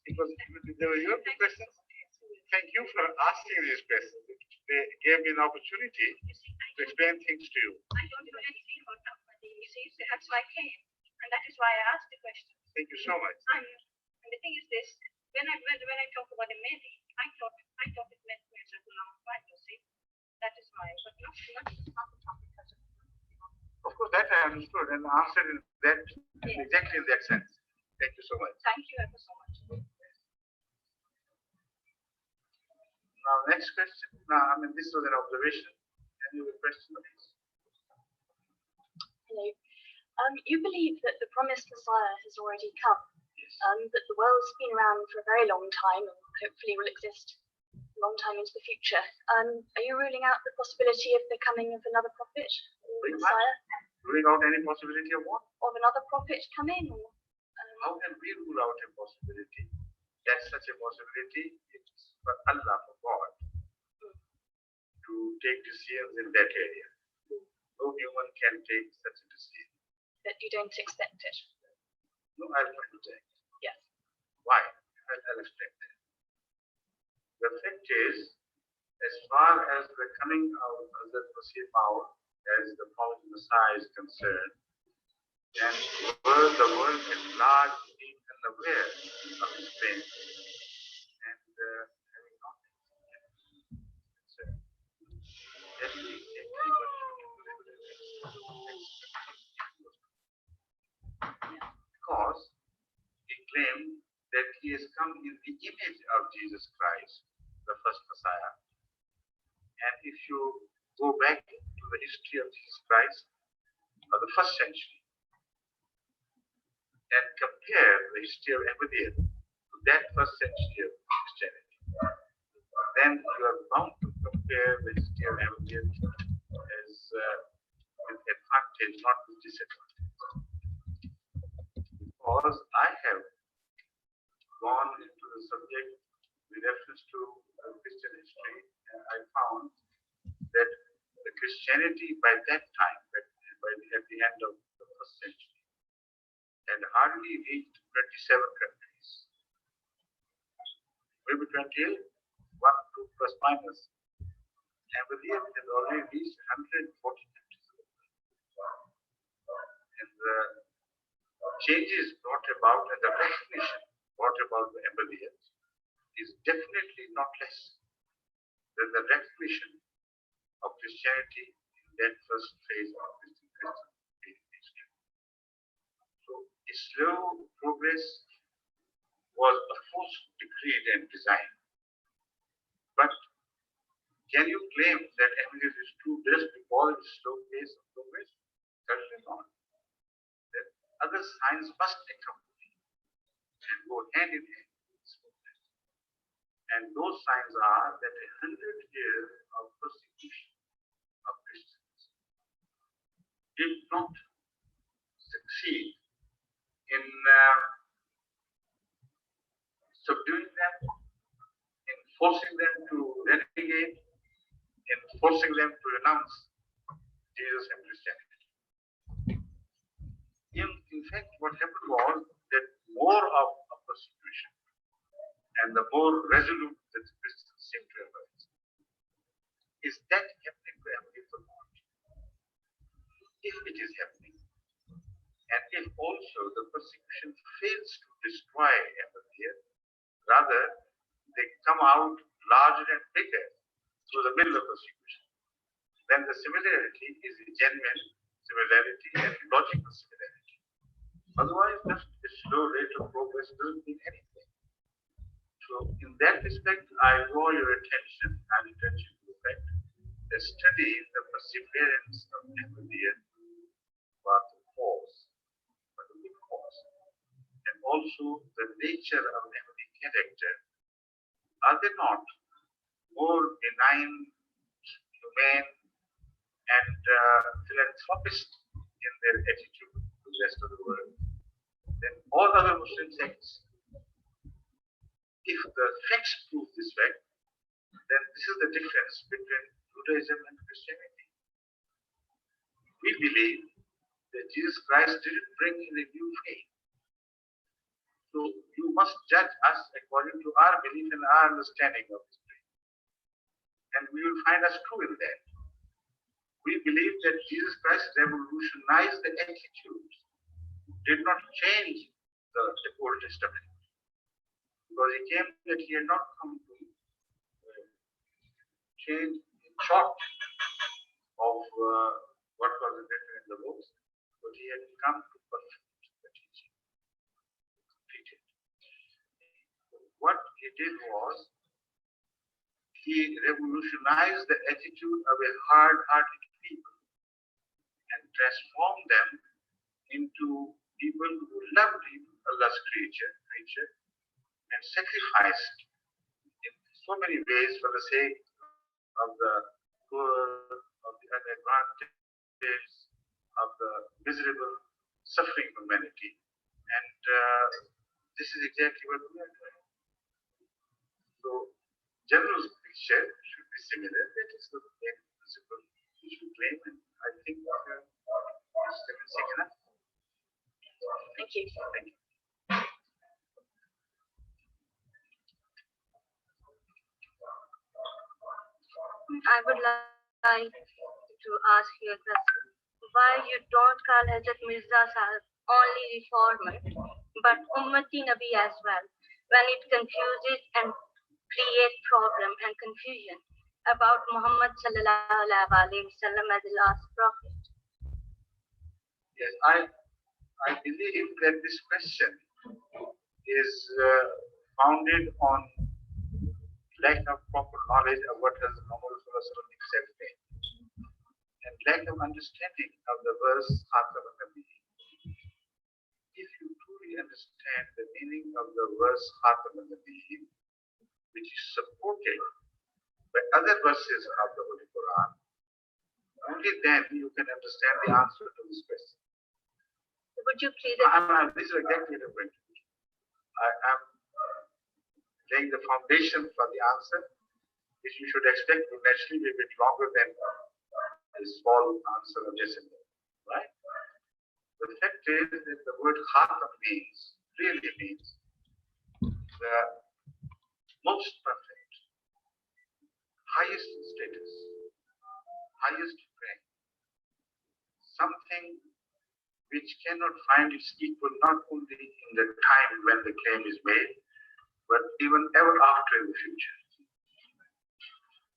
Because there were your questions. Thank you for asking these questions. They gave me an opportunity to explain things to you. I don't know anything about Ahmadi, you see, so that's why I came. And that is why I asked the question. Thank you so much. And the thing is this, when I talk about the Mehdi, I thought it meant Mirza Ghulam Ahmad, you see. That is why, but not the topic as a Of course, that I understood and answered in that exactly in that sense. Thank you so much. Thank you ever so much. Now, next question. Now, this was an observation. Any other question, please? Hello. You believe that the promised Messiah has already come, Yes. that the world's been around for a very long time and hopefully will exist a long time into the future. Are you ruling out the possibility of the coming of another prophet or Messiah? Ruling out any possibility of what? Of another prophet coming? Or, how can we rule out a possibility? That such a possibility is for Allah, for God, to take decisions in that area. No human can take such a decision. That you don't expect it? No, I'll try to take. Yes. Why? I'll explain that. The fact is, as far as the coming of the Masih Maud, as the promised Messiah is concerned, and the world at large being unaware of his claim, and having not been concerned, then we because he claimed that he has come in the image of Jesus Christ, the first Messiah. And if you go back to the history of Jesus Christ, of the first century, and compare the history of Ahmadiyya to that first century of Christianity, then you are bound to compare the history of Ahmadiyya as with advantage, not with disadvantage. Because I have gone into the subject with reference to Christian history, and I found that the Christianity by that time, at the end of the first century, had hardly reached 27 countries. Maybe 28, 1, 2 plus minus. Ahmadiyya has already reached 140 countries. And the changes brought about and the recognition brought about the Ahmadiyya is definitely not less than the recognition of Christianity in that first phase of Christian history. So a slow progress was of course decreed and designed. But can you claim that Ahmadiyya is true just because of the slow pace of progress? Certainly not. That other signs must accompany and go hand in hand with this progress. And those signs are that 100 years of persecution of Christians did not succeed in subduing them, in forcing them to renegade, in forcing them to renounce Jesus and Christianity. In fact, what happened was that more of a persecution and the more resolute that the Christians seem to emerge. Is that happening to Ahmadiyya or not? If it is happening, and if also the persecution fails to destroy Ahmadiyya, rather they come out larger and bigger through the middle of persecution, then the similarity is a genuine similarity and logical similarity. Otherwise, just a slow rate of progress doesn't mean anything. So, in that respect, I draw your attention and attention to the fact that study the perseverance of Ahmadiyya was the cause, but the good cause, and also the nature of Ahmadi character. Are they not more benign, humane, and philanthropist in their attitude to the rest of the world than all other Muslim sects? If the facts prove this fact, then this is the difference between Judaism and Christianity. We believe that Jesus Christ didn't bring in a new faith. So you must judge us according to our belief and our understanding of history. And we will find us true in that. We believe that Jesus Christ revolutionized the attitudes, did not change the Old Testament. Because he came that he had not come to change the thought of what was written in the books, but he had come to perfect the teaching. What he did was, he revolutionized the attitude of a hard-hearted people and transformed them into people who loved Allah's creature and sacrificed in so many ways for the sake of the poor, of the unadvantaged, of the miserable, suffering humanity. And this is exactly what we are doing. So, general picture should be similar. That is the main principle we should claim, and I think it's convincing enough. Thank you. Thank you. I would like to ask you a question. Why you don't call Hazrat Mirza Sahib only reformer, but Ummati Nabi as well, when it confuses and create problem and confusion about Muhammad sallallahu alaihi wasallam as the last prophet? Yes, I believe that this question is founded on lack of proper knowledge of what has Muhammad himself made, and lack of understanding of the verse Khatam al-Nabi. If you truly understand the meaning of the verse Khatam al-Nabi, which is supported by other verses of the Holy Quran, only then you can understand the answer to this question. Would you please This is exactly the point. I am laying the foundation for the answer, which you should expect will naturally be a bit longer than a small answer of yes and no. Right? The fact is that the word Khatam really means the most perfect, highest status, highest rank, something which cannot find its equal not only in the time when the claim is made, but even ever after in the future.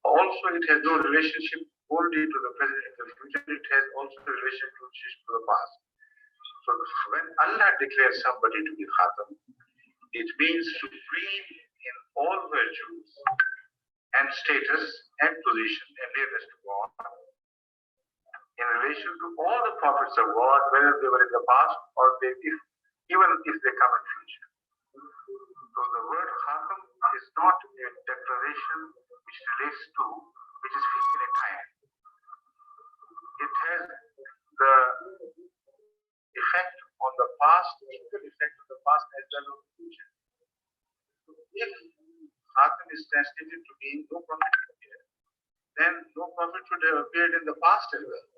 Also, it has no relationship only to the present and the future, it has also a relationship to the past. So when Allah declares somebody to be Khatam, it means supreme in all virtues and status and position and nearness to God in relation to all the prophets of God, whether they were in the past or even if they come in future. So the word Khatam is not a declaration which relates to, which is fixed in a time. It has the effect on the past, equal effect on the past as well as the future. So if Khatam is translated to mean no prophet appeared, then no prophet would have appeared in the past as well.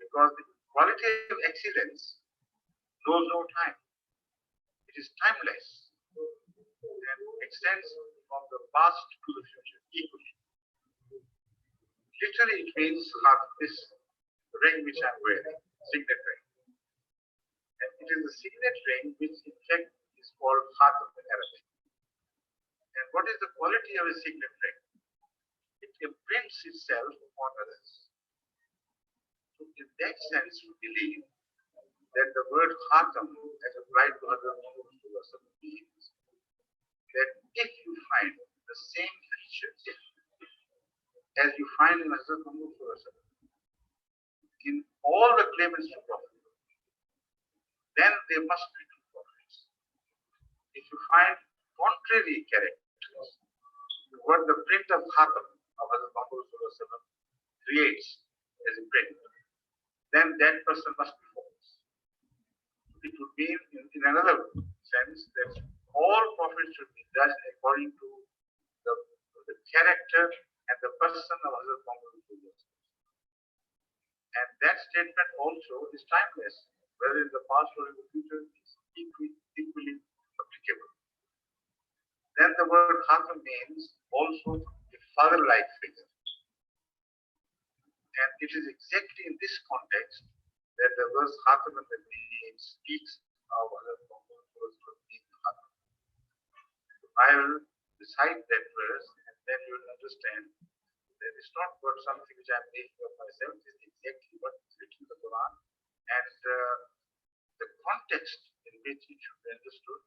Because the quality of excellence knows no time. It is timeless and extends from the past to the future equally. Literally, it means this ring which I'm wearing, signet ring. And it is the signet ring which in fact is called Khatam in Arabic. And what is the quality of a signet ring? It imprints itself on others. So in that sense, we believe that the word Khatam as applied to other means that if you find the same features as you find in Hazrat Muhammad in all the claimants to prophet, then they must be true prophets. If you find contrary characters to what the print of Khatam of Hazrat Muhammad creates as a print, then that person must be false. It would mean, in another sense, that all prophets should be judged according to the character and the person of Hazrat Muhammad. And that statement also is timeless, whether in the past or in the future, equally applicable. Then the word Khatam means also a father-like figure. And it is exactly in this context that the verse Khatam and the Nabiyyin speaks of other being Khatam. I will recite that verse and then you will understand that it's not about something which I'm making of myself, it is exactly what is written in the Quran and the context in which it should be understood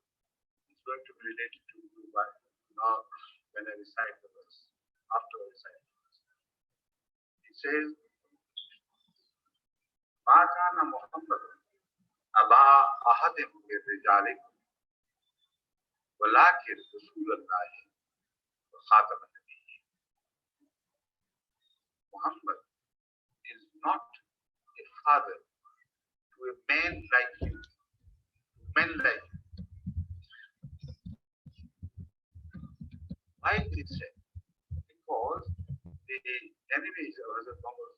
is going to be related to now when I recite the verse, after I recite the verse. It says, ما كان محمد أبا أحد من رجالكم ولكن رسول الله وخاتم النبيين. Muhammad is not a father to a man like you, men like you. Why is it said? Because the enemies of Hazrat Muhammad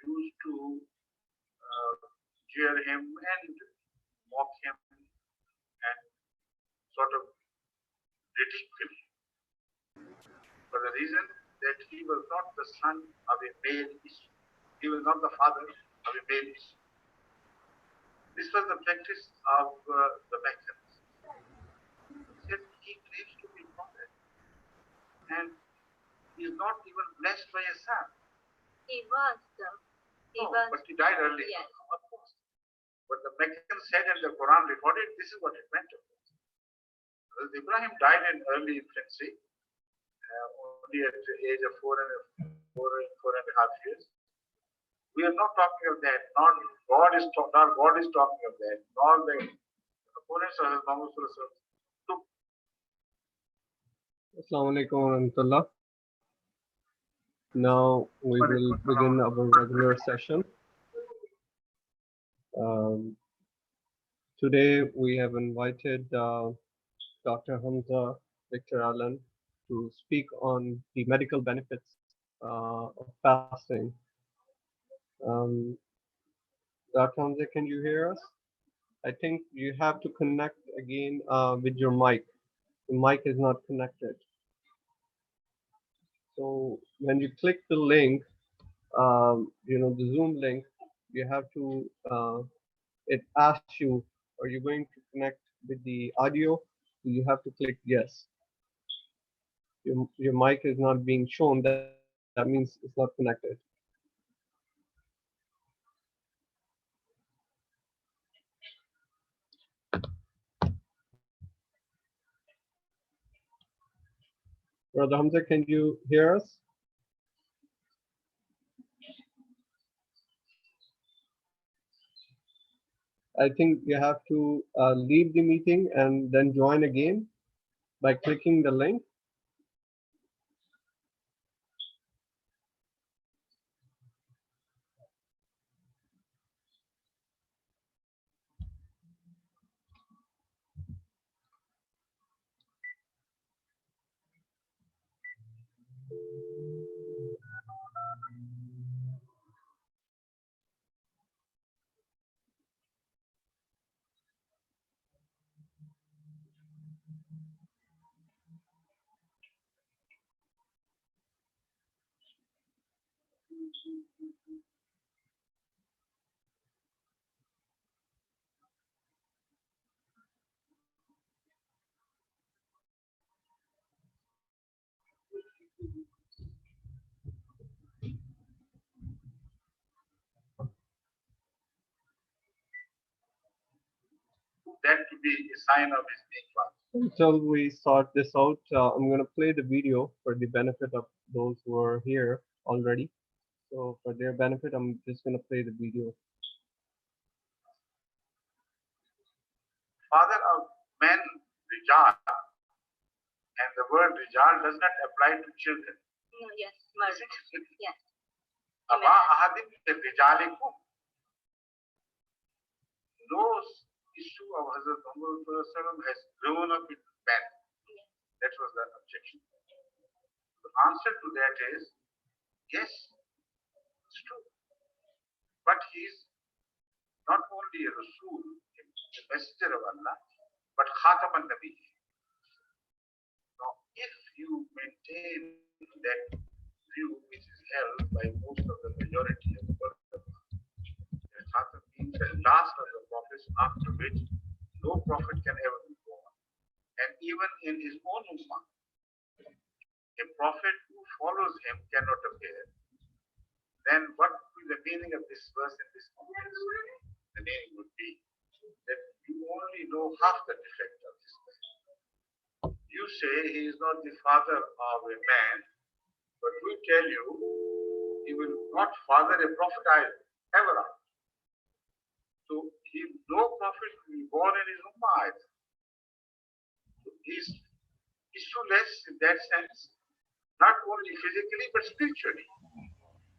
used to jeer him and mock him and sort of ridicule him for the reason that he was not the son of a male issue. He was not the father of a male issue. This was the practice of the Meccans. He said he claims to be prophet and he is not even blessed by a son. He was, though. But he died early. Yes. Of course. But the Meccans said and the Quran recorded, this is what it meant. Ibrahim died in early infancy, only at the age of four and a half years. We are not talking of that. Not God is talking of that. Nor the opponents of Muhammad took. Assalamu alaikum wa rahmatullah. Now we will begin our regular session. Today we have invited Dr. Hamza Victor Allen to speak on the medical benefits of fasting. Dr. Hamza, can you hear us? I think you have to connect again with your mic. The mic is not connected. So when you click the link, the Zoom link, you have to, it asks you, are you going to connect with the audio? You have to click yes. Your mic is not being shown, that means it's not connected. Brother Hamza, can you hear us? I think you have to leave the meeting and then join again by clicking the link. That to be a sign of his being father. Until we sort this out, I'm going to play the video for the benefit of those who are here already. So for their benefit, I'm just going to play the video. Father of men, Rijal, and the word Rijal does not apply to children. No, yes, murder. Yes. Aba ahadim rijalikum. No issue of Hazrat Muhammad has grown up with men. That was the objection. The answer to that is yes, it's true. But his not only a Rasul, a messenger of Allah, but Khatam al-Nabi. Now, if you maintain that view, which is held by most of the majority of the world, that Khatam means the last of the prophets, after which no prophet can ever be born. And even in his own ummah, a prophet who follows him cannot appear. Then what would be the meaning of this verse in this context? The meaning would be that you only know half the defect of this man. You say he is not the father of a man, but we tell you he will not father a prophet either, ever after. So no prophet will be born in his ummah either. So he's issueless in that sense, not only physically but spiritually.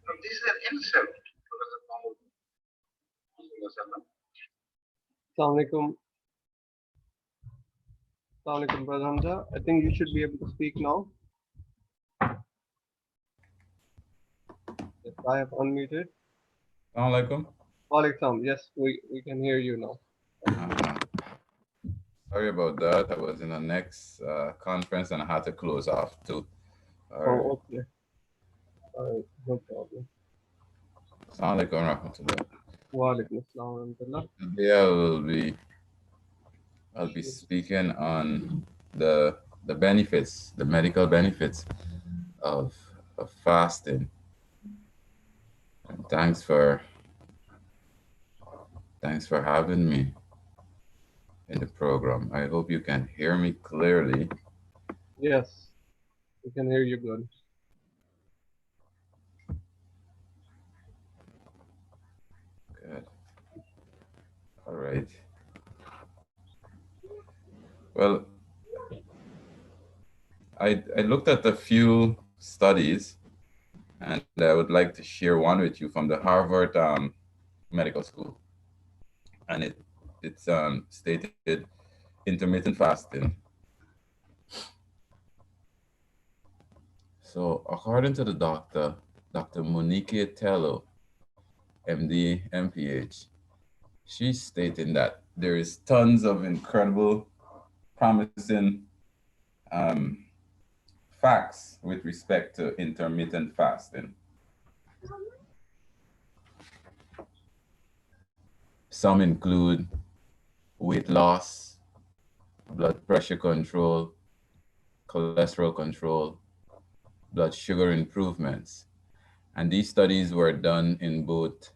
So this is an insult to the Muhammad. Assalamu alaikum. Assalamu alaikum, Brother Hamza. I think you should be able to speak now. Yes, I have unmuted. Assalamu alaikum. Walaikum. Yes, we can hear you now. Sorry about that. I was in a next conference and I had to close off too. Oh, okay. All right, no problem. Assalamu alaikum wa rahmatullah. Walaikum assalam wa rahmatullah. Today I'll be speaking on the benefits, the medical benefits of fasting. And thanks for having me in the program. I hope you can hear me clearly. Yes, we can hear you good. Good. All right. Well, I looked at a few studies, and I would like to share one with you from the Harvard Medical School. And it's stated intermittent fasting. So according to the Dr. Monique Tello, MD, MPH, she's stating that there is tons of incredible, promising facts with respect to intermittent fasting. Some include weight loss, blood pressure control, cholesterol control, blood sugar improvements. And these studies were done in both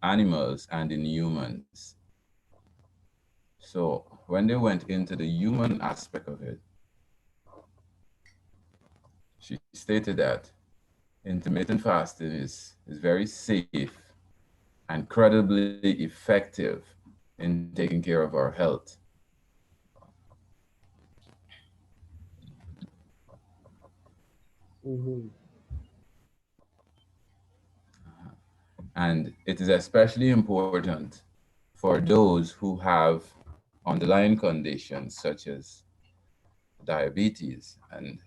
animals and in humans. So when they went into the human aspect of it, she stated that intermittent fasting is very safe and credibly effective in taking care of our health. Mm-hmm. And it is especially important for those who have underlying conditions such as diabetes, and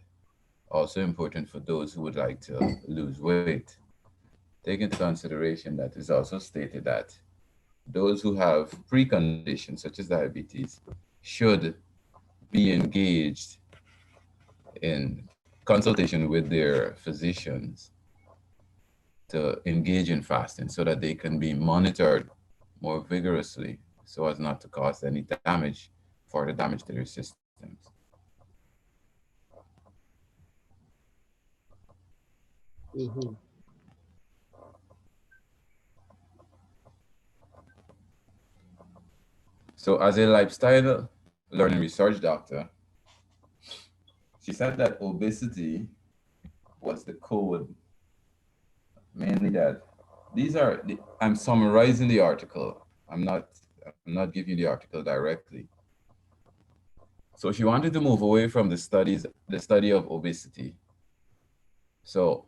also important for those who would like to lose weight. Take into consideration that it's also stated that those who have preconditions such as diabetes should be engaged in consultation with their physicians to engage in fasting so that they can be monitored more vigorously so as not to cause any damage for the damage to their systems. Mm-hmm. So as a lifestyle learning research doctor, she said that obesity was the code, mainly that I'm summarizing the article. I'm not giving you the article directly. So she wanted to move away from the study of obesity. So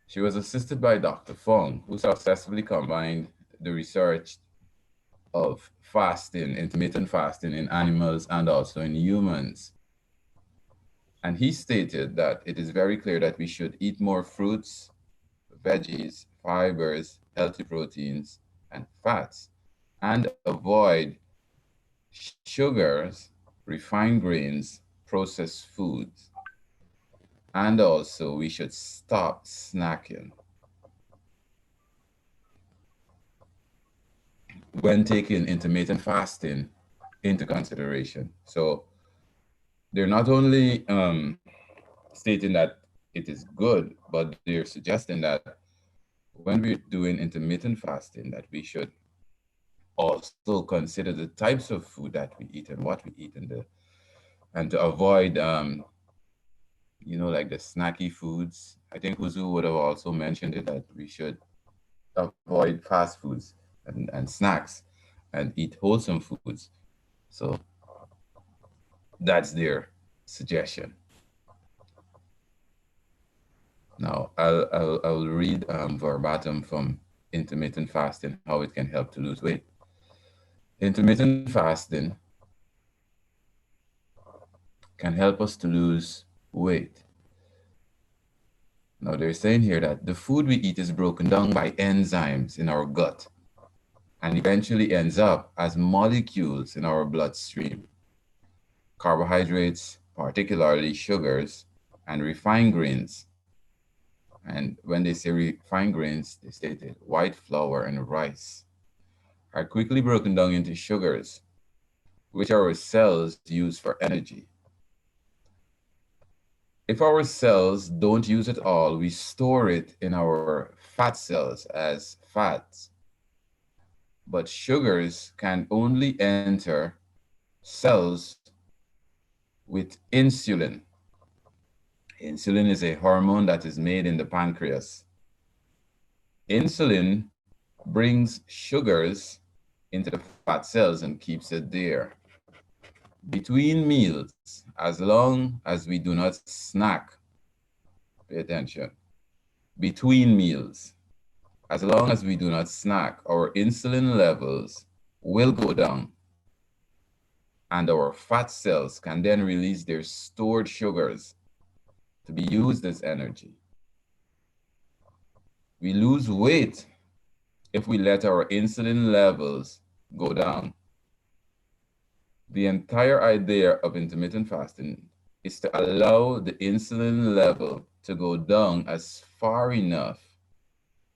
she was assisted by Dr. Fong, who successfully combined the research of fasting, intermittent fasting in animals and also in humans. And he stated that it is very clear that we should eat more fruits, veggies, fibers, healthy proteins, and fats, and avoid sugars, refined grains, processed foods. And also, we should stop snacking when taking intermittent fasting into consideration. So they're not only stating that it is good, but they're suggesting that when we're doing intermittent fasting, that we should also consider the types of food that we eat and what we eat, and to avoid like the snacky foods. I think Uzu would have also mentioned it, that we should avoid fast foods and snacks and eat wholesome foods. So that's their suggestion. Now, I'll read verbatim from intermittent fasting, how it can help to lose weight. Intermittent fasting can help us to lose weight. Now, they're saying here that the food we eat is broken down by enzymes in our gut and eventually ends up as molecules in our bloodstream. Carbohydrates, particularly sugars, and refined grains. And when they say refined grains, they stated white flour and rice are quickly broken down into sugars, which our cells use for energy. If our cells don't use it all, we store it in our fat cells as fats. But sugars can only enter cells with insulin. Insulin is a hormone that is made in the pancreas. Insulin brings sugars into the fat cells and keeps it there. Between meals, as long as we do not snack, pay attention, between meals, as long as we do not snack, our insulin levels will go down and our fat cells can then release their stored sugars to be used as energy. We lose weight if we let our insulin levels go down. The entire idea of intermittent fasting is to allow the insulin level to go down as far enough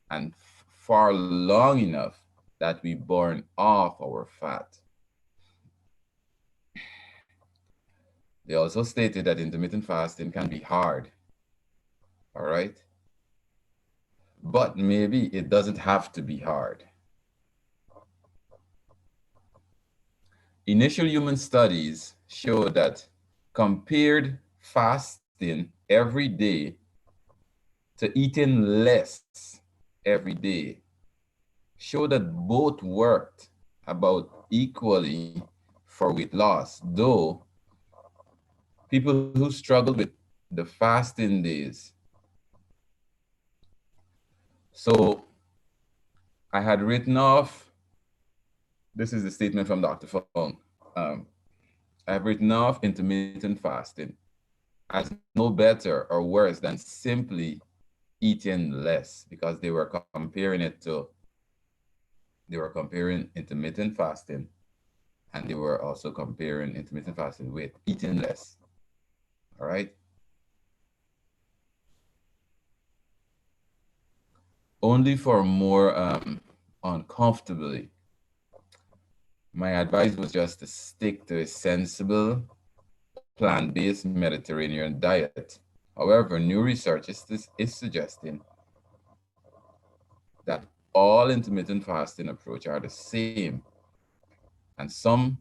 and far long enough that we burn off our fat. They also stated that intermittent fasting can be hard, all right? But maybe it doesn't have to be hard. Initial human studies show that compared fasting every day to eating less every day show that both worked about equally for weight loss, though people who struggled with the fasting days. So I had written off, this is the statement from Dr. Fong. I have written off intermittent fasting as no better or worse than simply eating less, because they were comparing intermittent fasting, and they were also comparing intermittent fasting with eating less. All right. Only for more uncomfortably, my advice was just to stick to a sensible, plant-based Mediterranean diet. However, new research is suggesting that all intermittent fasting approach are the same, and some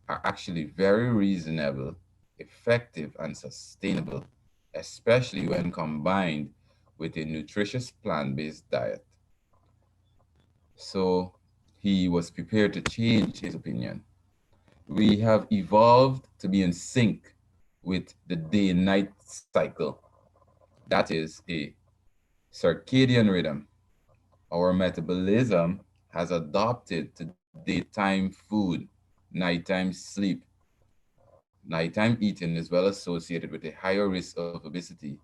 are actually very reasonable, effective, and sustainable, especially when combined with a nutritious plant-based diet. So he was prepared to change his opinion. We have evolved to be in sync with the day and night cycle. That is a circadian rhythm. Our metabolism has adopted to daytime food, nighttime sleep. Nighttime eating is well associated with a higher risk of obesity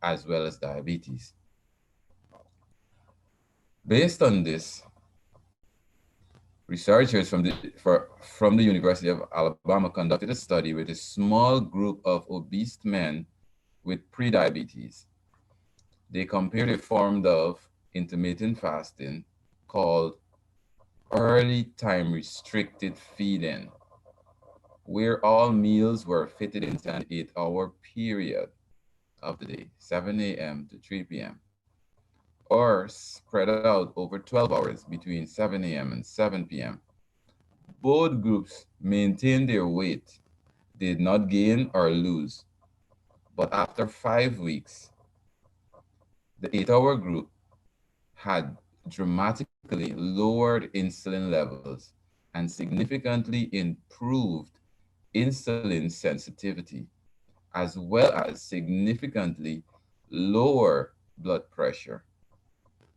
as well as diabetes. Based on this, researchers from the University of Alabama conducted a study with a small group of obese men with prediabetes. They compared a form of intermittent fasting called early time restricted feeding, where all meals were fitted into an 8-hour period of the day, 7 a.m. to 3 p.m., or spread out over 12 hours between 7 a.m. and 7 p.m. Both groups maintained their weight, did not gain or lose, but after 5 weeks, the 8-hour group had dramatically lowered insulin levels and significantly improved insulin sensitivity, as well as significantly lower blood pressure.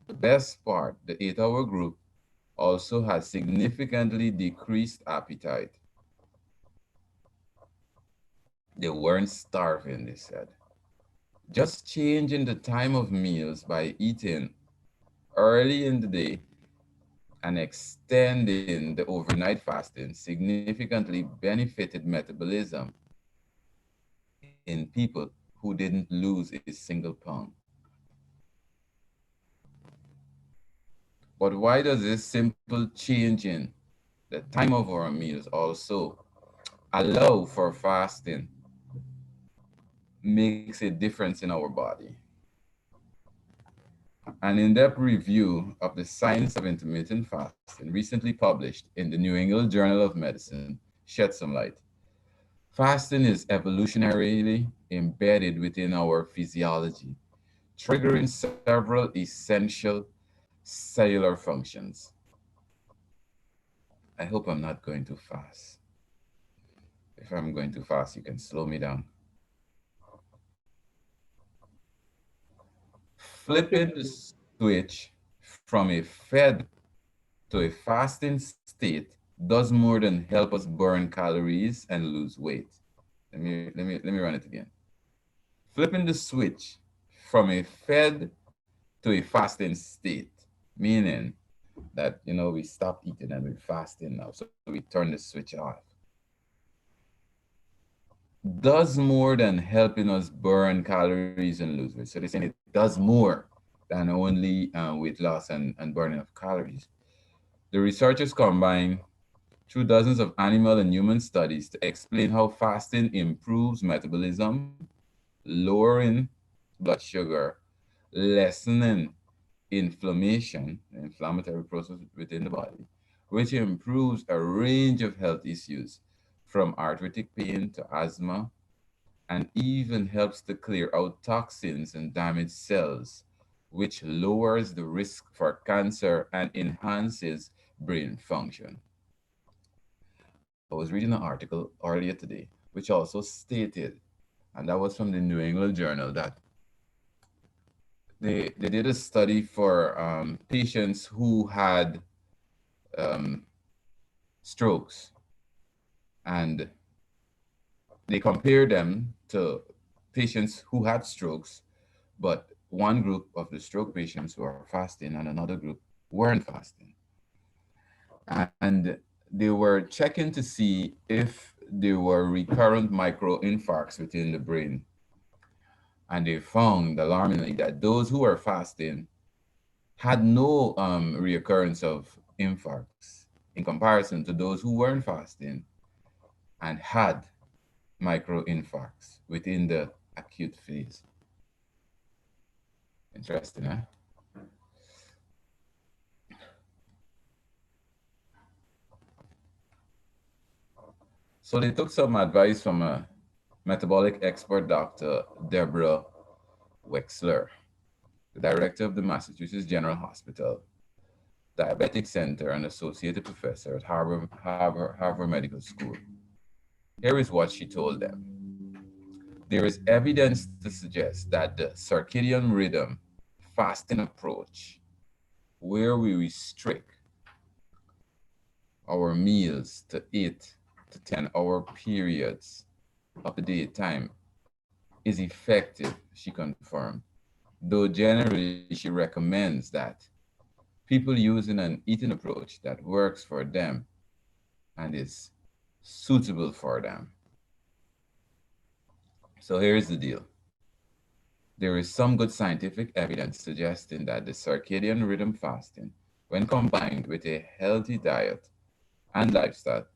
The best part, the 8-hour group also had significantly decreased appetite. They weren't starving, they said. Just changing the time of meals by eating early in the day and extending the overnight fasting significantly benefited metabolism in people who didn't lose a single pound. But why does this simple change in the time of our meals also allow for fasting makes a difference in our body? An in-depth review of the science of intermittent fasting recently published in the New England Journal of Medicine shed some light. Fasting is evolutionarily embedded within our physiology, triggering several essential cellular functions. I hope I'm not going too fast. If I'm going too fast, you can slow me down. Flipping the switch from a fed to a fasting state does more than help us burn calories and lose weight. Let me run it again. Flipping the switch from a fed to a fasting state, meaning that we stopped eating and we're fasting now, so we turn the switch off, does more than helping us burn calories and lose weight. So they're saying it does more than only weight loss and burning of calories. The researchers combine through dozens of animal and human studies to explain how fasting improves metabolism, lowering blood sugar, lessening inflammation, the inflammatory process within the body, which improves a range of health issues from arthritic pain to asthma, and even helps to clear out toxins and damaged cells, which lowers the risk for cancer and enhances brain function. I was reading an article earlier today, which also stated, and that was from the New England Journal, that they did a study for patients who had um, strokes, and they compared them to patients who had strokes, but one group of the stroke patients were fasting and another group weren't fasting. And they were checking to see if there were recurrent microinfarcts within the brain. And they found alarmingly that those who were fasting had no reoccurrence of infarcts in comparison to those who weren't fasting and had microinfarcts within the acute phase. Interesting, huh? So they took some advice from a metabolic expert, Dr. Deborah Wexler, the director of the Massachusetts General Hospital Diabetic Center and associate professor at Harvard Medical School. Here is what she told them. There is evidence to suggest that the circadian rhythm fasting approach, where we restrict our meals to 8 to 10 hour periods of the daytime, is effective, she confirmed, though generally she recommends that people using an eating approach that works for them and is suitable for them. So here's the deal. There is some good scientific evidence suggesting that the circadian rhythm fasting, when combined with a healthy diet and lifestyle,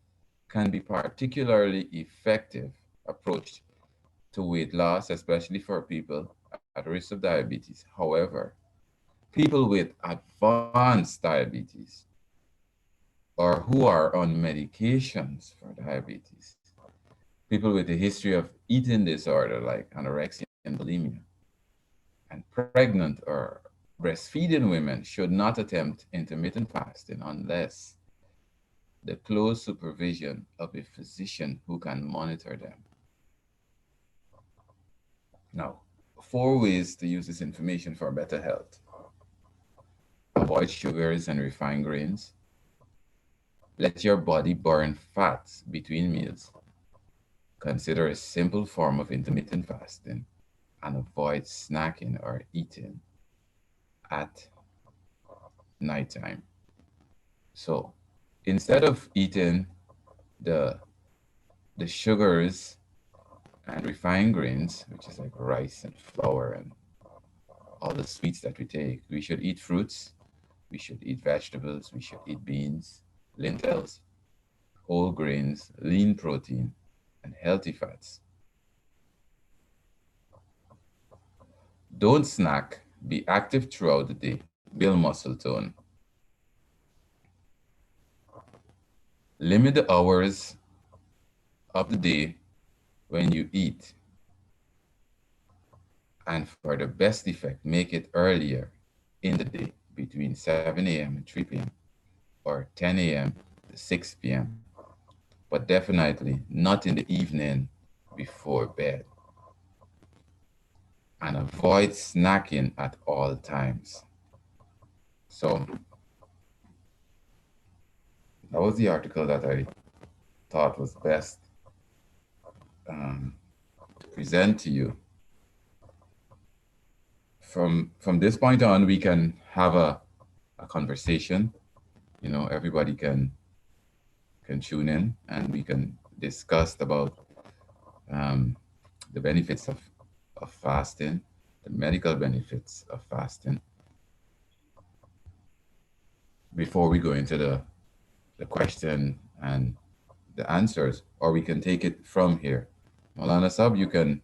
can be particularly effective approach to weight loss, especially for people at risk of diabetes. However, people with advanced diabetes or who are on medications for diabetes, people with a history of eating disorder like anorexia and bulimia, and pregnant or breastfeeding women should not attempt intermittent fasting unless the close supervision of a physician who can monitor them. Now, 4 ways to use this information for better health. Avoid sugars and refined grains. Let your body burn fats between meals. Consider a simple form of intermittent fasting and avoid snacking or eating at nighttime. So instead of eating the the sugars and refined grains, which is like rice and flour and all the sweets that we take, we should eat fruits, we should eat vegetables, we should eat beans, lentils, whole grains, lean protein, and healthy fats. Don't snack, be active throughout the day, build muscle tone. Limit the hours of the day when you eat. And for the best effect, make it earlier in the day between 7 a.m. and 3 p.m. or 10 a.m. to 6 p.m. But definitely not in the evening before bed. And avoid snacking at all times. So that was the article that I thought was best to present to you. From this point on, we can have a conversation. You know, everybody can tune in and we can discuss about the benefits of fasting, the medical benefits of fasting, before we go into the question and the answers, or we can take it from here. Maulana Sab, you can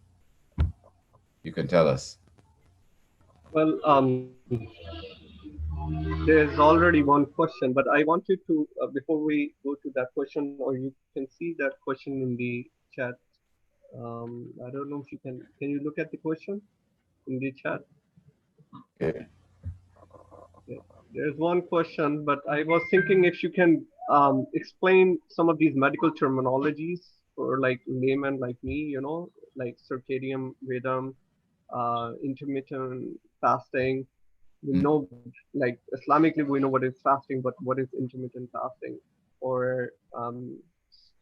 tell us. Well, there's already one question, but I wanted to, before we go to that question, or you can see that question in the chat. I don't know if can you look at the question in the chat? Okay. Yeah. There's one question, but I was thinking if you can explain some of these medical terminologies for like layman like me, like circadian rhythm, intermittent fasting. We know, like Islamically, we know what is fasting, but what is intermittent fasting? Or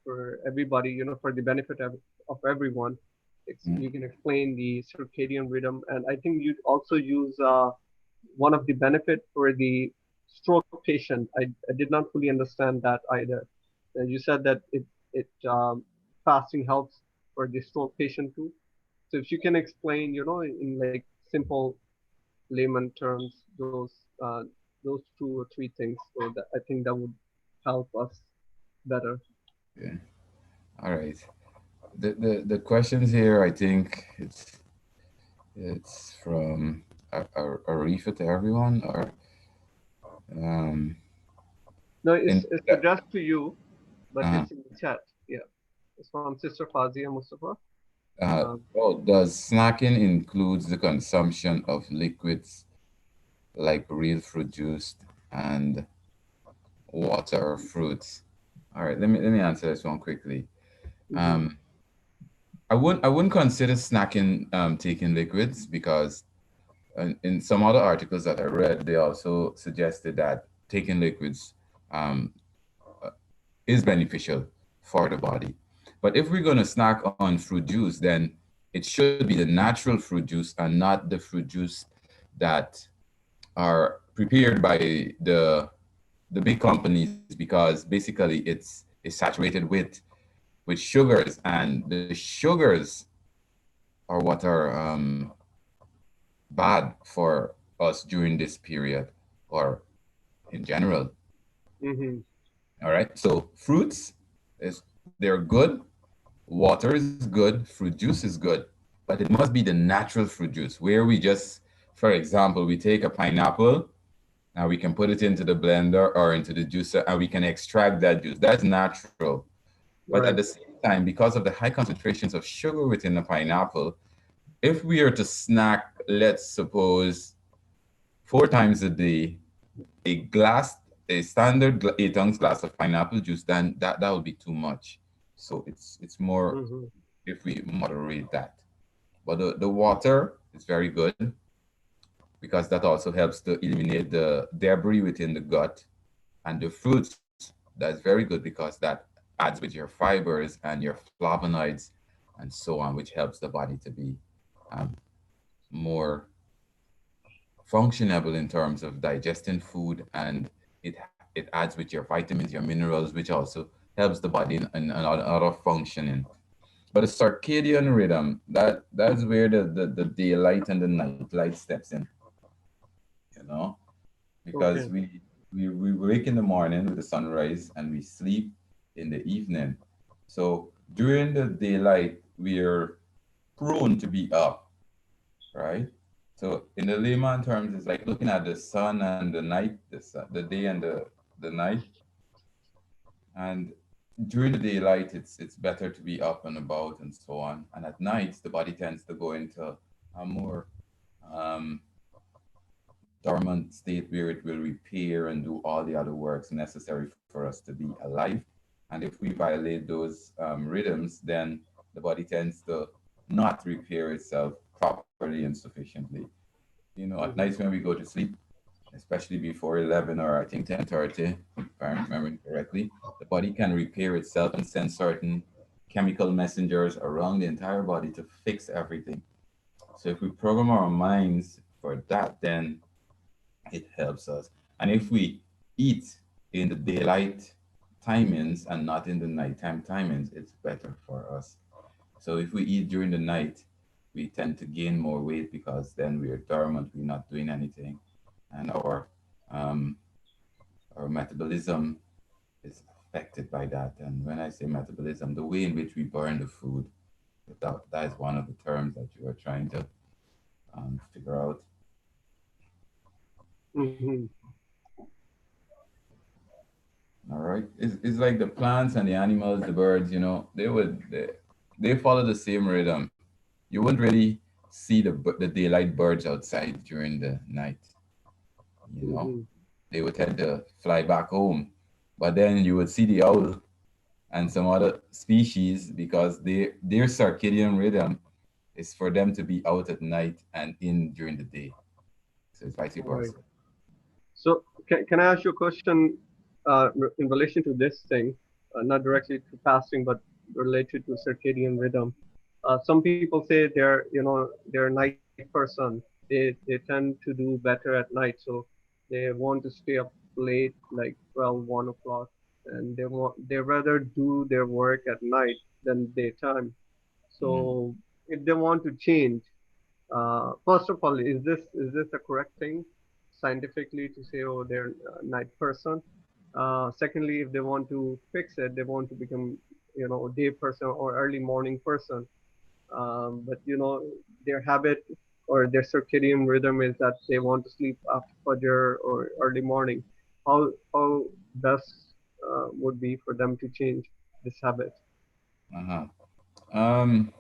for everybody, for the benefit of everyone, you can explain the circadian rhythm. And I think you also use one of the benefit for the stroke patient. I did not fully understand that either. You said that it fasting helps for the stroke patient too. So if you can explain, in like simple layman terms, those 2 or 3 things, so that I think that would help us better. Yeah. All right. The questions here, I think it's from Arifa to everyone, or um, No, in it's addressed to you, but uh, it's in the chat. Yeah, it's from Sister Fazia Mustafa. does snacking includes the consumption of liquids like real fruit juice and water or fruits? All right, let me answer this one quickly. Mhm. Um, I wouldn't consider snacking taking liquids, because in some other articles that I read, they also suggested that taking liquids um, is beneficial for the body. But if we're going to snack on fruit juice, then it should be the natural fruit juice and not the fruit juice that are prepared by the big companies because basically it's saturated with sugars, and the sugars are what are bad for us during this period or in general. Mm-hmm. All right. So fruits is they're good. Water is good. Fruit juice is good, but it must be the natural fruit juice where we just, for example, we take a pineapple and we can put it into the blender or into the juicer and we can extract that juice. That's natural. But at the Right. same time, because of the high concentrations of sugar within the pineapple, if we are to snack, let's suppose 4 times a day, a glass, a standard 8 ounce glass of pineapple juice, then that would be too much. So it's more Mm-hmm. if we moderate that. But the water is very good because that also helps to eliminate the debris within the gut. And the fruits, that's very good because that adds with your fibers and your flavonoids and so on, which helps the body to be um, more functionable in terms of digesting food, and it adds with your vitamins, your minerals, which also helps the body in other functioning. But the circadian rhythm, that's where the daylight and the nightlight steps in, you know, because Okay. we wake in the morning with the sunrise and we sleep in the evening. So during the daylight, we're prone to be up, right? So in the layman terms, it's like looking at the sun and the night, the day and the night. And during the daylight, it's better to be up and about and so on. And at night, the body tends to go into a more um, dormant state where it will repair and do all the other works necessary for us to be alive. And if we violate those rhythms, then the body tends to not repair itself properly and sufficiently. You know, at Mm-hmm. nights when we go to sleep, especially before 11 or I think 10:30, if I'm remembering correctly, the body can repair itself and send certain chemical messengers around the entire body to fix everything. So if we program our minds for that, then it helps us. And if we eat in the daylight timings and not in the nighttime timings, it's better for us. So if we eat during the night, we tend to gain more weight because then we are dormant, we're not doing anything, and um, our metabolism is affected by that. And when I say metabolism, the way in which we burn the food, that is one of the terms that you are trying to figure out. Mm-hmm. All right, it's like the plants and the animals, the birds. You know, they follow the same rhythm. You wouldn't really see the daylight birds outside during the night. You know, Mm-hmm. they would tend to fly back home, but then you would see the owl and some other species because their circadian rhythm is for them to be out at night and in during the day. So it's vice Right. versa. So can I ask you a question in relation to this thing, not directly to fasting, but related to circadian rhythm? Some people say they're a night person. They tend to do better at night, so they want to stay up late, like 12, 1 o'clock, and they rather do their work at night than daytime. Mhm. So if they want to change, first of all, is this a correct thing scientifically to say, oh, they're a night person? Secondly, if they want to fix it, they want to become, a day person or early morning person. But their habit or their circadian rhythm is that they want to sleep after Fajr or early morning. How best would be for them to change this habit? Uh-huh. Um,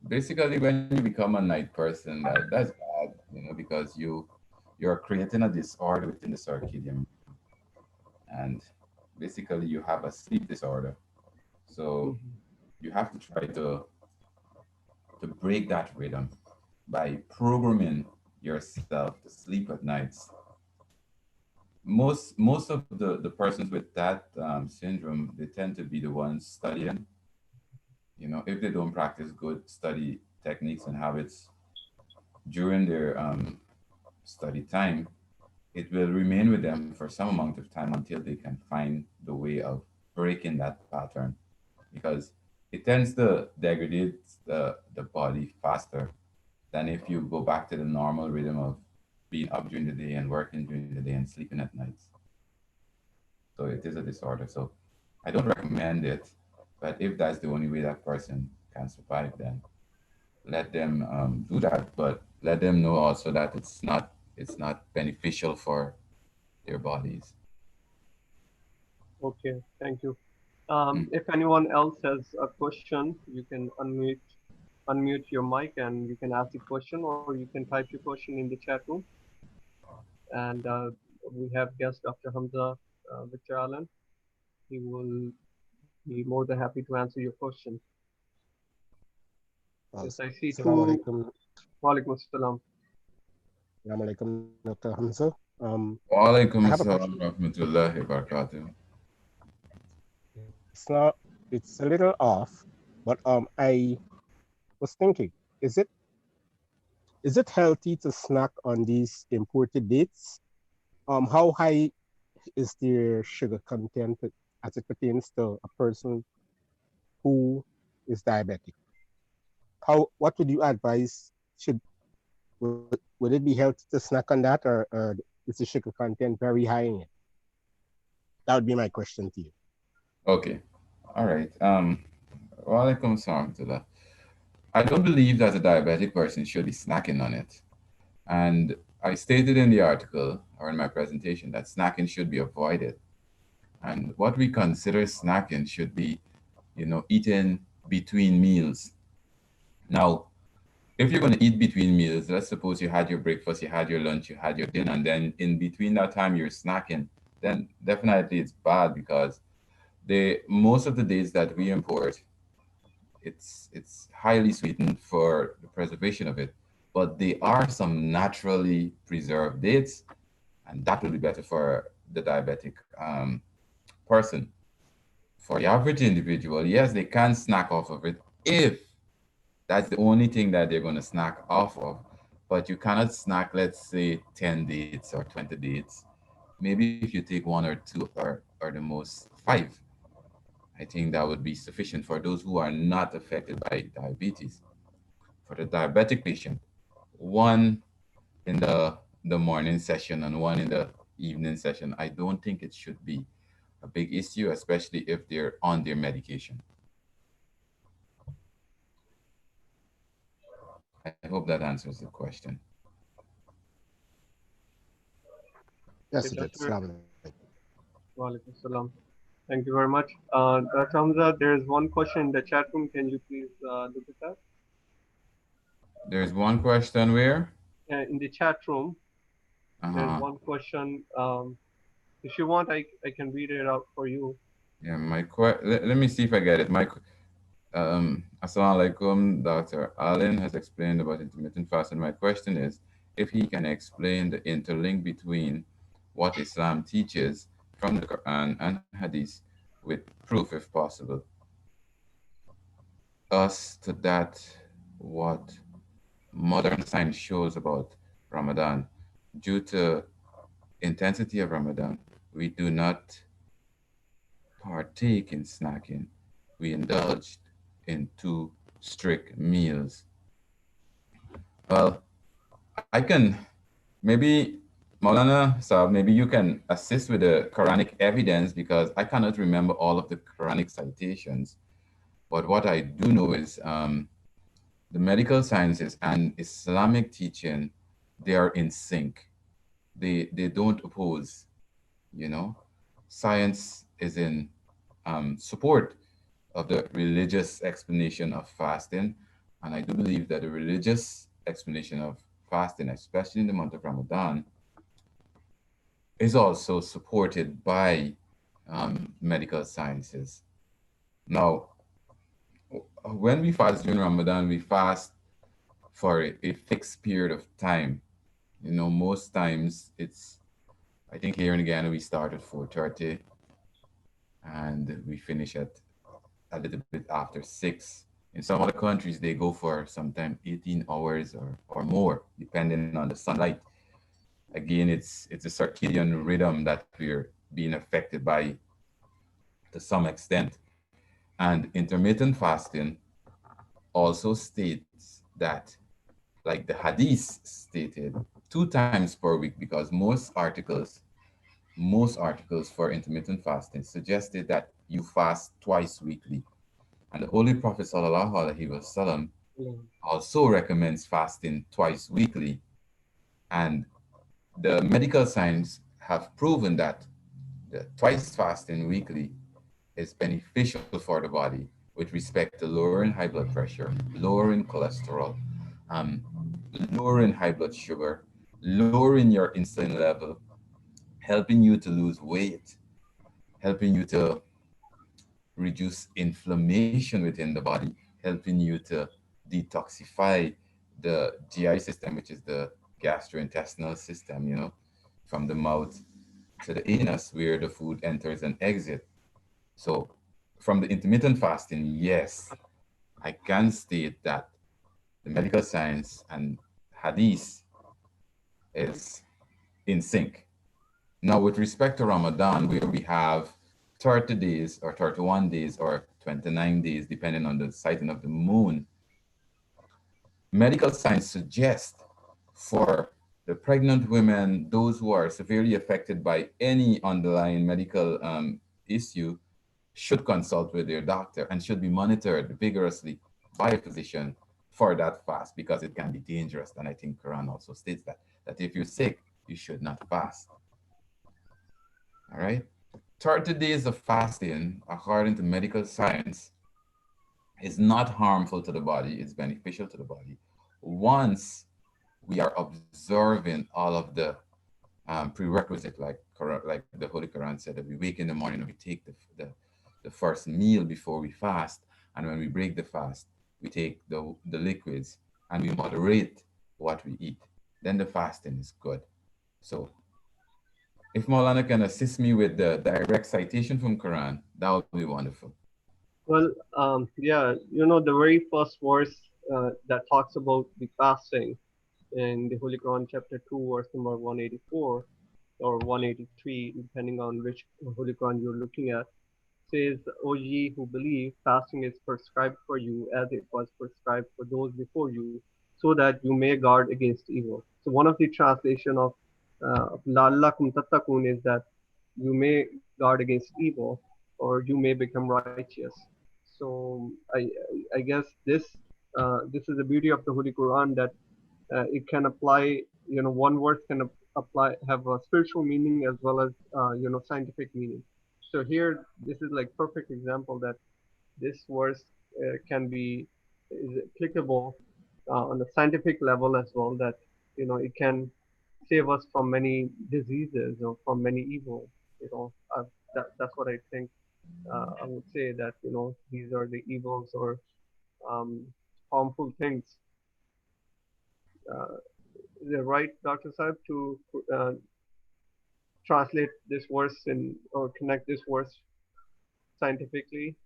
Basically, when you become a night person, that's bad, you know, because you're creating a disorder within the circadian, and basically you have a sleep disorder. So Mhm. you have to try to break that rhythm by programming yourself to sleep at nights. Most of the persons with that syndrome, they tend to be the ones studying. You know, if they don't practice good study techniques and habits during their study time, it will remain with them for some amount of time until they can find the way of breaking that pattern, because it tends to degrade the body faster than if you go back to the normal rhythm of being up during the day and working during the day and sleeping at nights. So it is a disorder. So I don't recommend it, but if that's the only way that person can survive, then let them do that. But let them know also that it's not beneficial for their bodies. Okay, thank you. Mm. If anyone else has a question, you can unmute your mic and you can ask the question, or you can type your question in the chat room. And we have guest Dr. Hamza Victor Allen. He will be more than happy to answer your question. Yes, I see Assalamu two. alaikum. Walaikum assalam. Assalamu alaikum, Dr. Hamza. Wa I alaikum have a assalam question. wa rahmatullahi wa barakatuh. It's not, it's a little off, but I was thinking, is it healthy to snack on these imported dates? How high is their sugar content as it pertains to a person who is diabetic? What would you advise? Would it be healthy to snack on that, or is the sugar content very high in it? That would be my question to you. Okay. All right. Wa alaikum assalam to that. I don't believe that a diabetic person should be snacking on it. And I stated in the article or in my presentation that snacking should be avoided. And what we consider snacking should be, eating between meals. Now, if you're going to eat between meals, let's suppose you had your breakfast, you had your lunch, you had your dinner, and then in between that time you're snacking, then definitely it's bad, because most of the dates that we import, it's highly sweetened for the preservation of it. But there are some naturally preserved dates, and that will be better for the diabetic person. For the average individual, yes, they can snack off of it if that's the only thing that they're going to snack off of. But you cannot snack, let's say, 10 dates or 20 dates. Maybe if you take one or two, or the most five, I think that would be sufficient for those who are not affected by diabetes. For the diabetic patient, one in the morning session and one in the evening session, I don't think it should be a big issue, especially if they're on their medication. I hope that answers the question. Yes, Okay, it did. Dr. Assalamu alaikum. Walaikum assalam. Thank you very much. Dr. Hamza, there is one question in the chat room. Can you please look at that? There's one question where? In the chat room, there's Uh-huh. one question. If you want, I can read it out for you. Yeah, let me see if I get it. Assalamu alaikum. Dr. Allen has explained about intermittent fasting. My question is if he can explain the interlink between what Islam teaches from the Quran and Hadith with proof, if possible. Us to that, what modern science shows about Ramadan. Due to intensity of Ramadan, we do not partake in snacking. We indulged in two strict meals. Well, I can maybe Maulana Saab, maybe you can assist with the Quranic evidence, because I cannot remember all of the Quranic citations. But what I do know is the medical sciences and Islamic teaching, they are in sync. They don't oppose, you know. Science is in support of the religious explanation of fasting. And I do believe that the religious explanation of fasting, especially in the month of Ramadan, is also supported by medical sciences. Now, when we fast during Ramadan, we fast for a fixed period of time. Most times I think here in Ghana we start at 4:30 and we finish at a little bit after 6. In some other countries, they go for sometimes 18 hours or more, depending on the sunlight. Again, it's a circadian rhythm that we're being affected by to some extent. And intermittent fasting also states that, like the hadith stated, 2 times per week, because most articles for intermittent fasting suggested that you fast twice weekly. And the Holy Prophet sallallahu alaihi wasallam Mm. also recommends fasting twice weekly. And the medical science have proven that the twice fasting weekly is beneficial for the body with respect to lowering high blood pressure, lowering cholesterol, um, lowering high blood sugar, lowering your insulin level, helping you to lose weight, helping you to reduce inflammation within the body, helping you to detoxify the GI system, which is the gastrointestinal system, from the mouth to the anus where the food enters and exits. So, from the intermittent fasting, yes, I can state that the medical science and hadith is in sync. Now, with respect to Ramadan, where we have 30 days or 31 days or 29 days, depending on the sighting of the moon, medical science suggests for the pregnant women, those who are severely affected by any underlying medical issue, should consult with their doctor and should be monitored vigorously by a physician for that fast, because it can be dangerous. And I think Quran also states that if you're sick, you should not fast. All right. 30 days of fasting, according to medical science, is not harmful to the body, it's beneficial to the body. Once we are observing all of the prerequisite, like the Holy Quran said, that we wake in the morning and we take the first meal before we fast, and when we break the fast, we take the liquids and we moderate what we eat. Then the fasting is good. So if Maulana can assist me with the direct citation from Quran, that would be wonderful. Well, yeah, the very first verse that talks about the fasting in the Holy Quran, chapter 2, verse number 184 or 183, depending on which Holy Quran you're looking at, says, O ye who believe, fasting is prescribed for you as it was prescribed for those before you, so that you may guard against evil. So one of the translation of La'allakum tattaqun is that you may guard against evil, or you may become righteous. So I guess this is the beauty of the Holy Quran, that it can apply, one word can apply, have a spiritual meaning as well as, scientific meaning. So here, this is like perfect example that this verse can be is applicable on a scientific level as well, that, it can save us from many diseases or from many evil, that's what I think. I would say that, these are the evils or um, harmful things. Uh, is it right, Dr. Saib, to translate this verse in or connect this verse scientifically?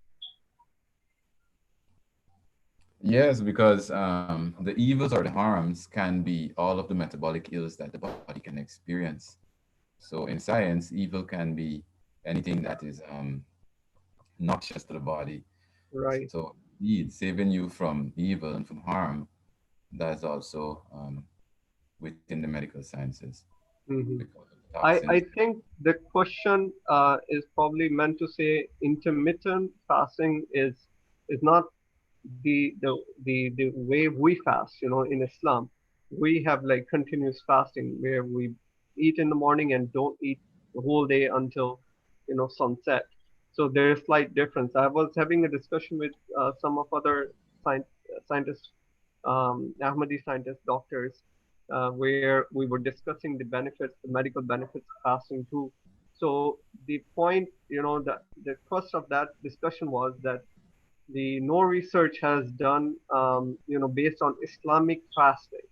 Yes, because the evils or the harms can be all of the metabolic ills that the body can experience. So in science, evil can be anything that is noxious to the body. Right. So indeed, saving you from evil and from harm, that's also within the medical sciences, Hmm. because of the I toxins. think the question is probably meant to say intermittent fasting is not the way we fast. In Islam, we have like continuous fasting where we eat in the morning and don't eat the whole day until sunset. So there's slight difference. I was having a discussion with some of other scientists, Ahmadi scientists, doctors, where we were discussing the benefits, the medical benefits of fasting too. So the point, the crust of that discussion was that the no research has done, based on Islamic fasting.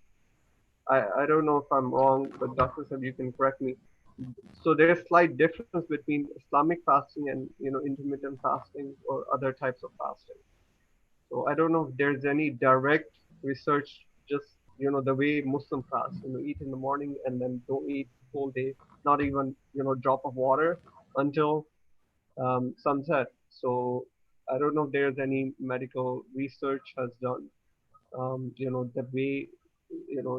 I don't know if I'm wrong, but Dr. Sab, you can correct me. So there's slight difference between Islamic fasting and intermittent fasting or other types of fasting. So I don't know if there's any direct research just the way Muslim fast, eat in the morning and then don't eat whole day, not even, drop of water until sunset. So I don't know if there's any medical research has done, the way,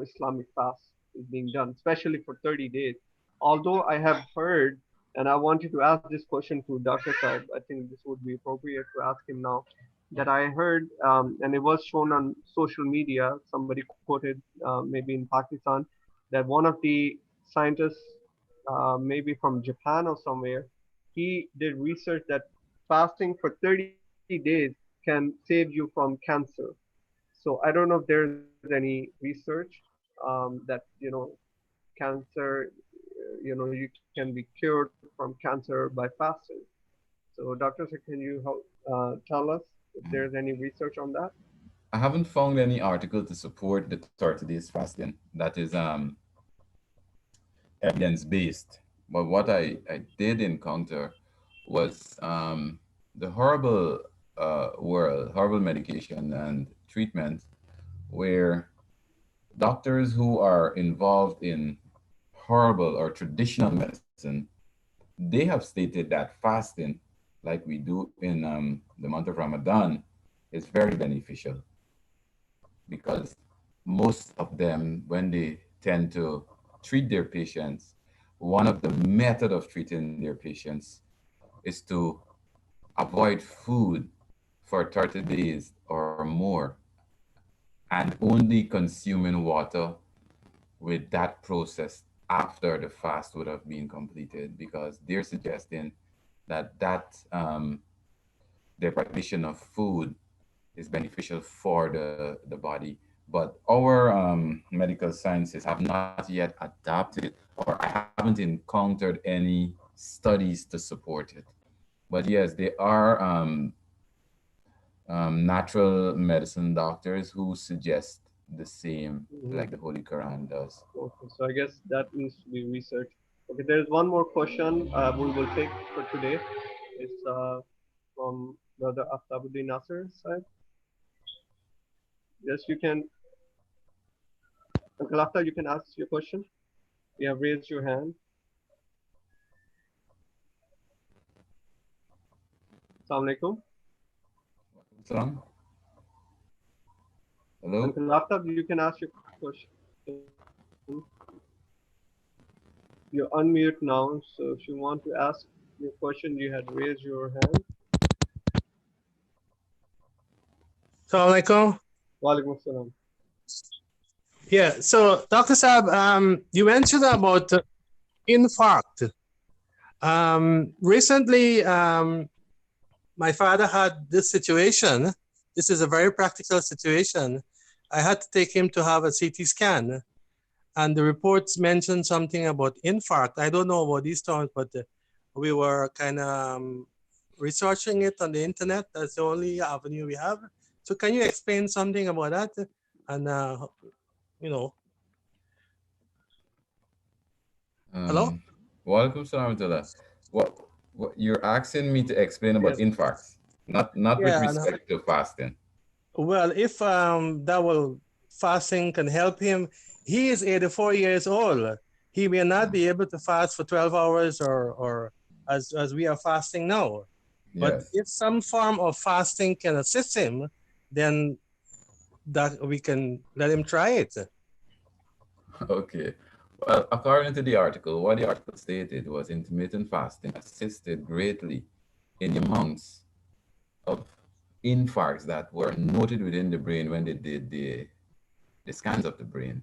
Islamic fast is being done, especially for 30 days. Although I have heard, and I wanted to ask this question to Dr. Saib, I think this would be appropriate to ask him now, that I heard, and it was shown on social media, somebody quoted, maybe in Pakistan, that one of the scientists, maybe from Japan or somewhere, he did research that fasting for 30 days can save you from cancer. So I don't know if there's any research, that cancer, you can be cured from cancer by fasting. So Dr. Sir, can you help tell us if there's any research on that? I haven't found any article to support the 30 days fasting that is evidence based. But what I did encounter was the horrible horrible medication and treatment where doctors who are involved in horrible or traditional medicine, they have stated that fasting, like we do in the month of Ramadan, is very beneficial because most of them, when they tend to treat their patients, one of the method of treating their patients is to avoid food for 30 days or more and only consuming water with that process after the fast would have been completed because they're suggesting that deprivation of food is beneficial for the body. But our medical sciences have not yet adapted it, or I haven't encountered any studies to support it. But yes, there are natural medicine doctors who suggest the same, like Mhm. the Holy Quran does. Okay, so I guess that needs to be researched. Okay, there's one more question we will take for today. It's from Brother Aftabuddin Nasser side. Yes, you can, Uncle Aftab, you can ask your question. You have raised your hand. Assalamu alaikum. Salam. Hello. Uncle Aftab, you can ask your question. You're unmute now, so if you want to ask your question, you had raised your hand. Assalamu alaikum. Walaikum assalam. Yeah, so Dr. Saab, you mentioned about infarct. Recently, my father had this situation. This is a very practical situation. I had to take him to have a CT scan, and the reports mentioned something about infarct. I don't know about these terms, but we were kind of researching it on the internet. That's the only avenue we have. So can you explain something about that? And you know, hello? Walaikum salam wa what you're asking me to explain about Yes. infarcts, not with Yeah. respect to fasting. Well, if that will fasting can help him, he is 84 years old. He may not be able to fast for 12 hours or as we are fasting now. But Yes. if some form of fasting can assist him, then that we can let him try it. Okay. Well, according to the article, what the article stated was intermittent fasting assisted greatly in the amounts of infarcts that were noted within the brain when they did the scans of the brain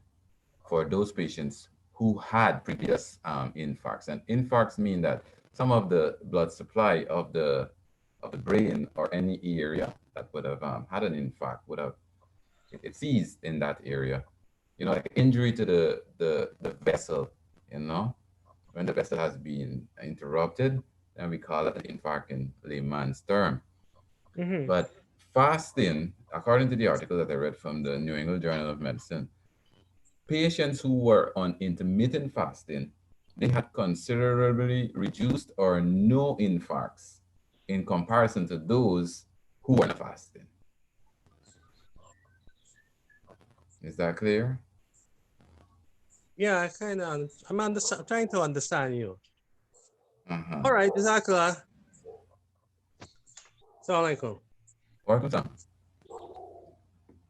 for those patients who had previous infarcts. And infarcts mean that some of the blood supply of the brain or any area that would have had an infarct would have it seized in that area. You know, like injury to the vessel. You know, when the vessel has been interrupted, then we call it an infarct in layman's term. Mhm. But fasting, according to the article that I read from the New England Journal of Medicine, patients who were on intermittent fasting, they had considerably reduced or no infarcts in comparison to those who were not fasting. Is that clear? Yeah, I kind of, trying to understand you. Uh-huh. All right, Jazakallah. Assalamu alaikum. Welcome, Sam.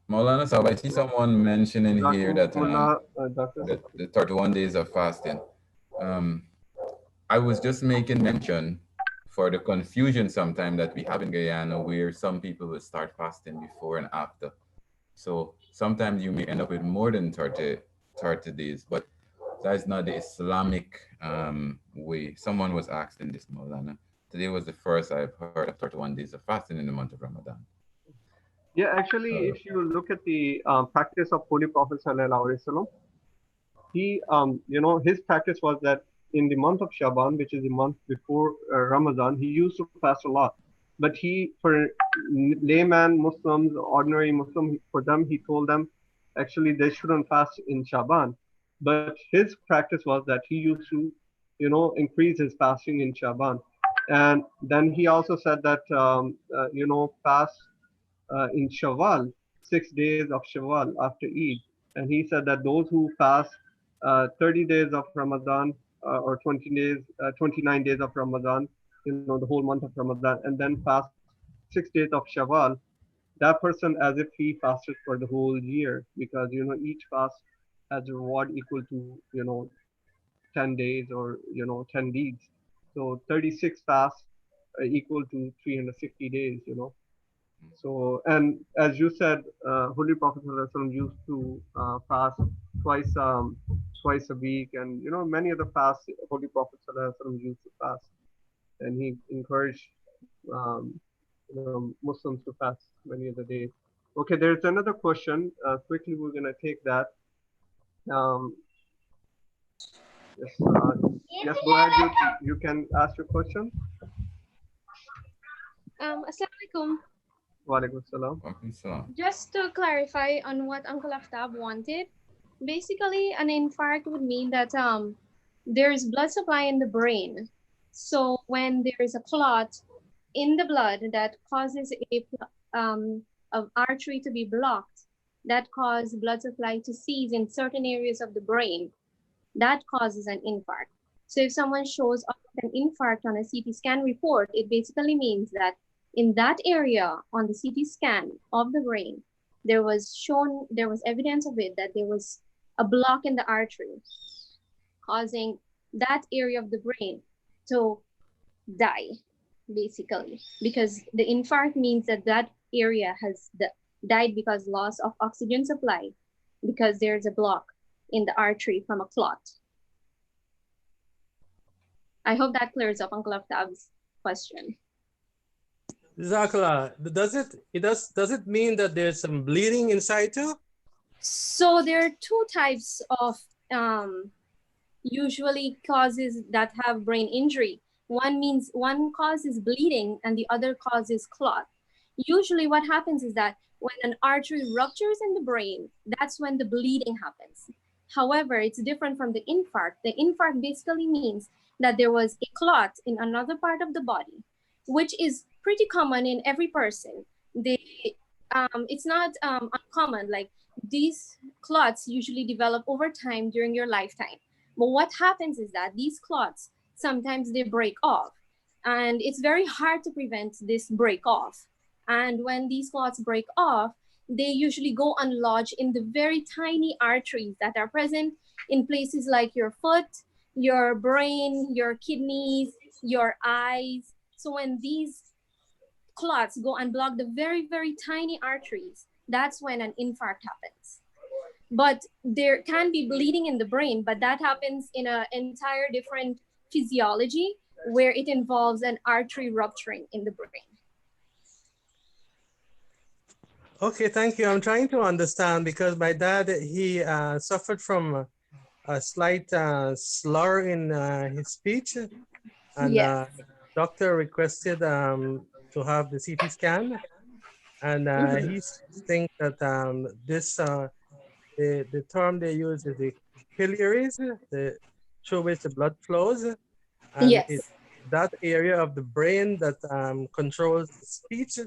Maulana Sahib, I see someone mentioning here that the 31 days of fasting. I was just making mention for the confusion sometime that we have in Guyana where some people will start fasting before and after. So sometimes you may end up with more than 30 days, but that's not the Islamic way. Someone was asking this, Maulana. Today was the first I've heard of 31 days of fasting in the month of Ramadan. Yeah, actually, if you look at the practice of Holy Prophet Sallallahu Alaihi Wasallam, he, his practice was that in the month of Shaban, which is the month before Ramadan, he used to fast a lot. But for layman Muslims, ordinary Muslim, for them, he told them actually they shouldn't fast in Shaban. But his practice was that he used to, increase his fasting in Shaban. And then he also said that, fast in Shawwal, 6 days of Shawwal after Eid. And he said that those who fast 30 days of Ramadan or 20 days, 29 days of Ramadan, the whole month of Ramadan, and then fast 6 days of Shawwal, that person as if he fasted for the whole year because, each fast has a reward equal to, 10 days or, 10 deeds. So 36 fasts equal to 360 days. So, and as you said, Holy Prophet ﷺ used to fast twice a week, and many other fasts Holy Prophet ﷺ used to fast, and he encouraged Muslims to fast many other days. Okay, there's another question. Quickly, we're gonna take that. Um, yes, go ahead. You can ask your question. Assalamualaikum. Walaikum salam. Just to clarify on what Uncle Aftab wanted, basically an infarct would mean that there's blood supply in the brain. So when there is a clot in the blood that causes a artery to be blocked, that causes blood supply to cease in certain areas of the brain, that causes an infarct. So if someone shows up with an infarct on a CT scan report, it basically means that in that area on the CT scan of the brain, there was evidence of it that there was a block in the artery causing that area of the brain to die, basically, because the infarct means that that area has died because loss of oxygen supply, because there's a block in the artery from a clot. I hope that clears up Uncle Aftab's question. Jazakallah. Does it mean that there's some bleeding inside too? So there are two types of usually causes that have brain injury. One causes bleeding and the other causes clot. Usually what happens is that when an artery ruptures in the brain, that's when the bleeding happens. However, it's different from the infarct. The infarct basically means that there was a clot in another part of the body, which is pretty common in every person. It's not uncommon. Like, these clots usually develop over time during your lifetime. But what happens is that these clots, sometimes they break off, and it's very hard to prevent this break off. And when these clots break off, they usually go and lodge in the very tiny arteries that are present in places like your foot, your brain, your kidneys, your eyes. So when these clots go and block the very, very tiny arteries, that's when an infarct happens. But there can be bleeding in the brain, but that happens in an entire different physiology where it involves an artery rupturing in the brain. Okay, thank you. I'm trying to understand because my dad, he suffered from a slight slur in his speech, and Yes. doctor requested to have the CT scan, and he thinks that the term they use is the capillaries, through which the blood flows, and Yes. it's that area of the brain that controls speech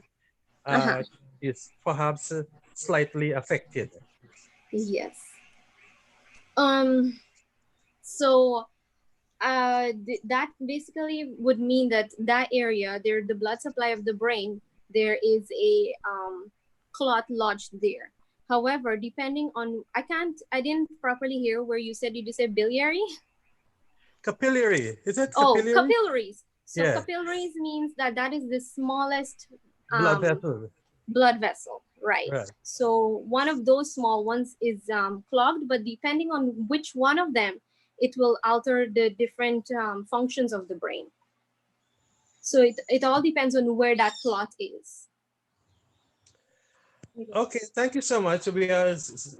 is perhaps slightly affected. Yes. So that basically would mean that that area there, the blood supply of the brain, there is a clot lodged there. However, depending on, I didn't properly hear where you said, did you say biliary? Capillary. Is it Oh, capillary? capillaries. So Yeah. capillaries means that that is the smallest Blood vessel. blood vessel, right? Right. So one of those small ones is clogged, but depending on which one of them, it will alter the different functions of the brain. So it all depends on where that clot is. Okay, thank you so much. We are,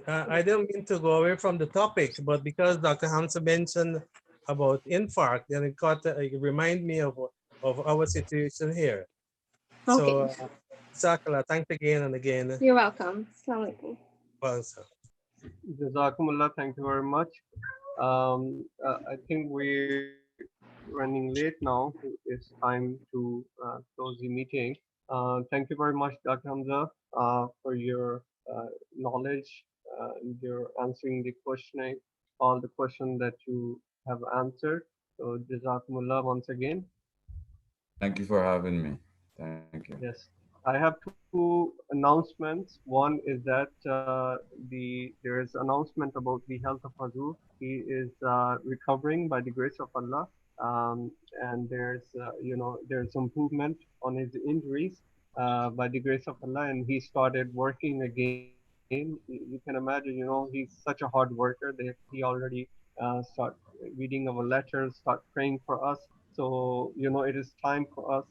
I don't mean to go away from the topic, but because Dr. Hamza mentioned about infarct, then it remind me of our situation here. Okay. So, Sakala, thanks again and again. You're welcome. Assalamu alaikum. Well, sir. Jazakumullah, thank you very much. I think we're running late now. It's time to close the meeting. Thank you very much, Dr. Hamza, for your knowledge, your answering the questioning, all the questions that you have answered. So, Jazakumullah once again. Thank you for having me. Thank you. Yes, I have two announcements. One is that there is announcement about the health of Hazur. He is recovering by the grace of Allah, and there's improvement on his injuries by the grace of Allah, and he started working again. You can imagine, he's such a hard worker that he already start reading our letters, start praying for us. So it is time for us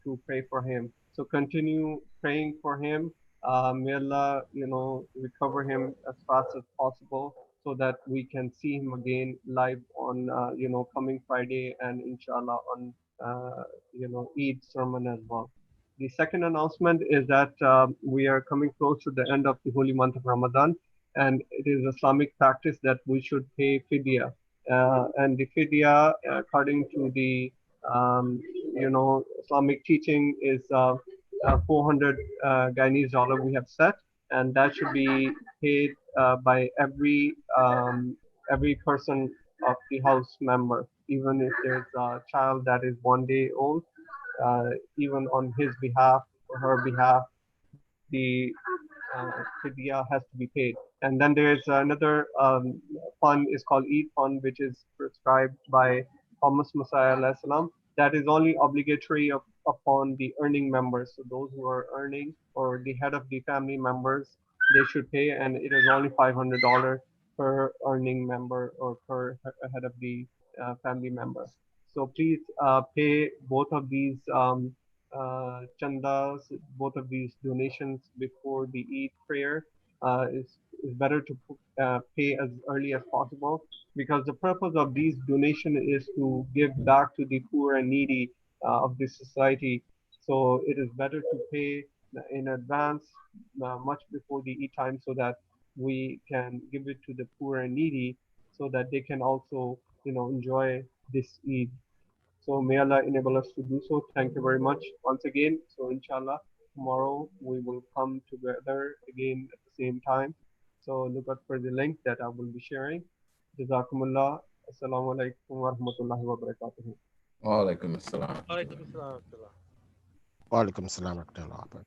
to pray for him. So continue praying for him. May Allah, recover him as fast as possible so that we can see him again live on, coming Friday and inshallah on, Eid sermon as well. The second announcement is that we are coming close to the end of the holy month of Ramadan, and it is Islamic practice that we should pay fidya. And the fidya, according to the Islamic teaching, is 400 Guyanese dollar we have set, and that should be paid by every person of the house member, even if there's a child that is 1 day old, even on his behalf or her behalf, the fidya has to be paid. And then there's another fund is called Eid Fund, which is prescribed by Thomas Messiah alayhi salam. That is only obligatory upon the earning members. So those who are earning or the head of the family members, they should pay, and it is only $500 per earning member or per head of the family member. So please pay both of these chandas, both of these donations before the Eid prayer. Is better to pay as early as possible, because the purpose of these donation is to give back to the poor and needy of this society. So it is better to pay in advance, much before the Eid time, so that we can give it to the poor and needy, so that they can also enjoy this Eid. So may Allah enable us to do so. Thank you very much once again. So inshallah, tomorrow we will come together again at the same time. So look out for the link that I will be sharing. Jazakumullah. Assalamu alaikum wa rahmatullahi wa barakatuh. Wa alaikum assalam. Alaikum assalam. Walaikum salam wa rahmatullah.